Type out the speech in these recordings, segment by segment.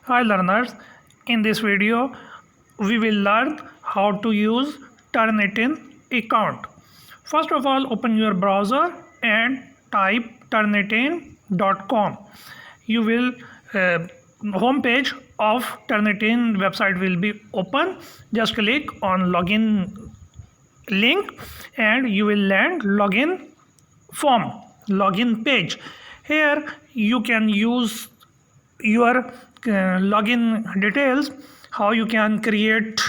Hi learners, in this video we will learn how to use Turnitin account. First of all, open your browser and type turnitin.com. You will homepage of Turnitin website will be open. Just click on login link and you will land login form, login page. Here you can use your login details, how you can create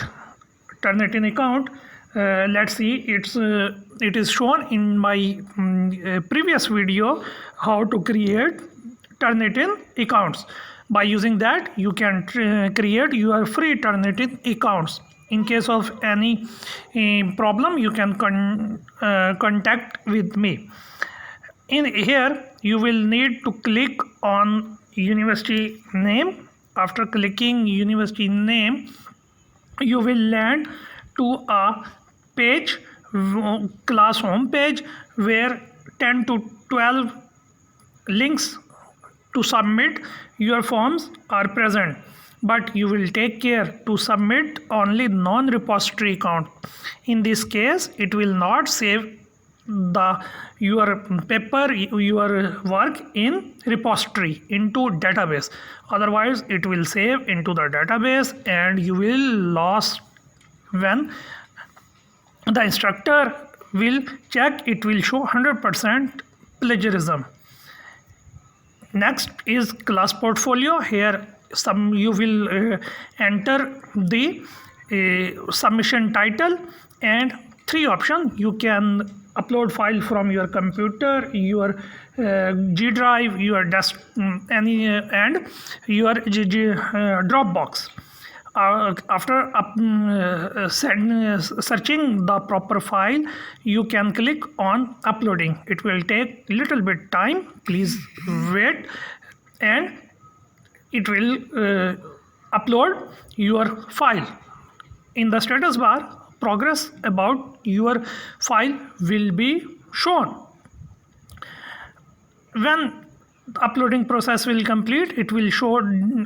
Turnitin account. Let's see, it is shown in my previous video how to create Turnitin accounts. By using that you can create your free Turnitin accounts. In case of any problem you can contact with me. In here you will need to click on university name. After clicking university name you will land to a page, class home page, where 10 to 12 links to submit your forms are present, but you will take care to submit only non-repository account. In this case it will not save your paper, your work in repository into database. Otherwise it will save into the database and you will lose when the instructor will check. It will show 100% plagiarism. Next is class portfolio. Here you will enter the submission title and 3 options. You can upload file from your computer, your G drive, your desk, and your Dropbox. After searching the proper file, you can click on uploading. It will take little bit time, please wait, and it will upload your file. In the status bar, progress about your file will be shown. When uploading process will complete, it will show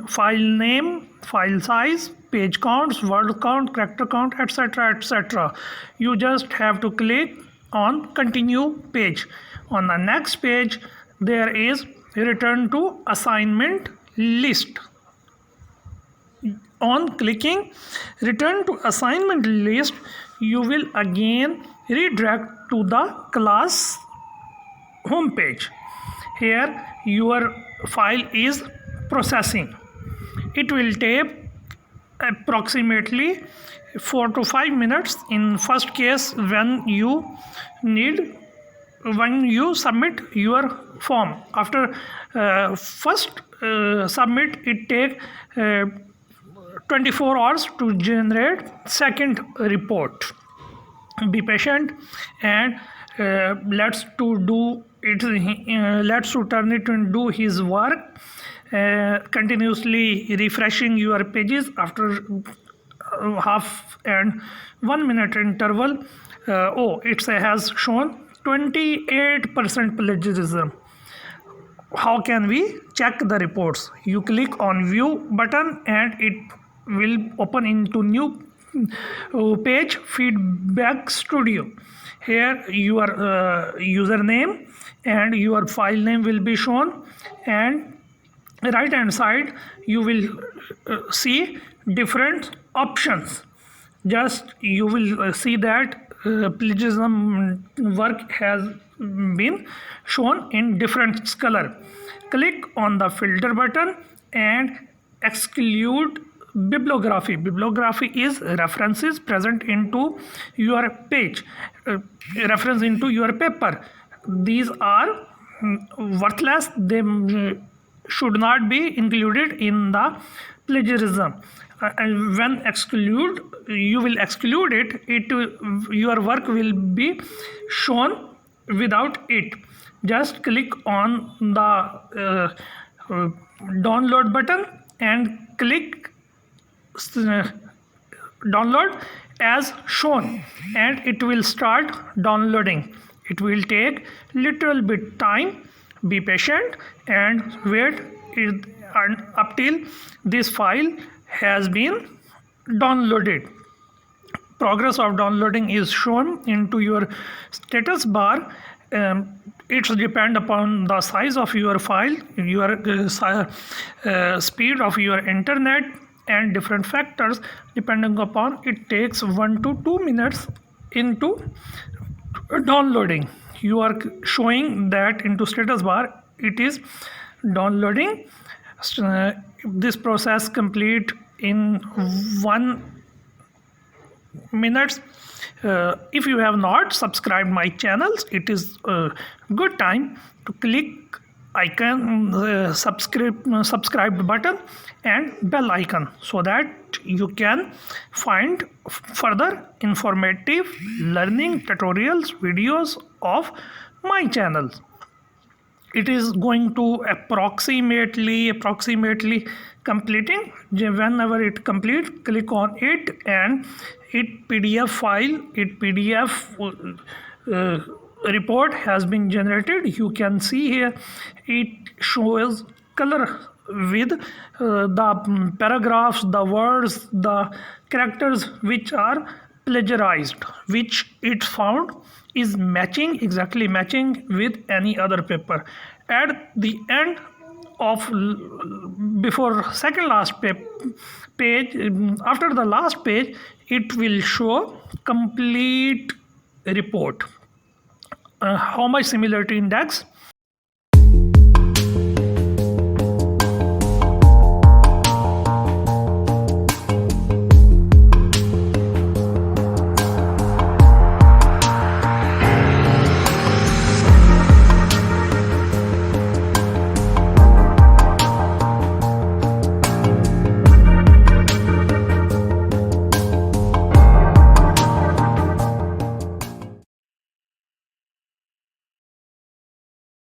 file name, file size, page counts, word count, character count, etc, etc. You just have to click on continue page. On the next page there is return to assignment list. On clicking return to assignment list, you will again redirect to the class home page. Here your file is processing. It will take approximately 4 to 5 minutes in first case when you submit your form. After first submit, it take 24 hours to generate second report. Be patient and let's to turn it and do his work, continuously refreshing your pages after half and 1 minute interval. It has shown 28% plagiarism. How can we check the reports? You click on view button and it will open into new page, feedback studio. Here your username and your file name will be shown, and right hand side you will see different options. Just you will see that plagiarism work has been shown in different color. Click on the filter button and exclude bibliography. Bibliography is references present into your page, reference into your paper. These are worthless. They should not be included in the plagiarism. And when you will exclude it, your work will be shown without it. Just click on the download button and click download as shown, and it will start downloading. It will take little bit time. Be patient and wait. and up till this file has been downloaded. Progress of downloading is shown into your status bar. It's depend upon the size of your file, your speed of your internet, and different factors. Depending upon, it takes 1 to 2 minutes into downloading. You are showing that into status bar it is downloading. This process complete in 1 minutes. If you have not subscribed my channels, it is a good time to click icon, subscribe button and bell icon, so that you can find further informative learning tutorials videos of my channel. It is going to approximately completing. Whenever it complete, click on it and it PDF file, report has been generated. You can see here it shows color with the paragraphs, the words, the characters which are plagiarized, which it found is exactly matching with any other paper. At the end of before second last page, after the last page, it will show complete report. How much similarity index